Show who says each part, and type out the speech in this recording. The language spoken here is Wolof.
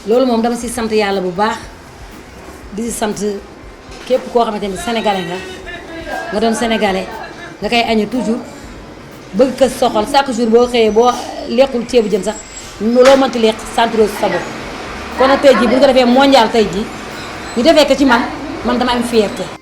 Speaker 1: loolu moom dama si sant yàlla bu baax di si sant képp koo xamante ni sénégalais nga doon sénégalais nga koy añee toujours bëgg ko soxal chaque jour boo xëyee boo lekkul ceebu jën sax loo mënti lekk centre sa bopp kon nag tey jii bu ñu ko defee mondial tey jii ñu defee ko ci man dama am fierté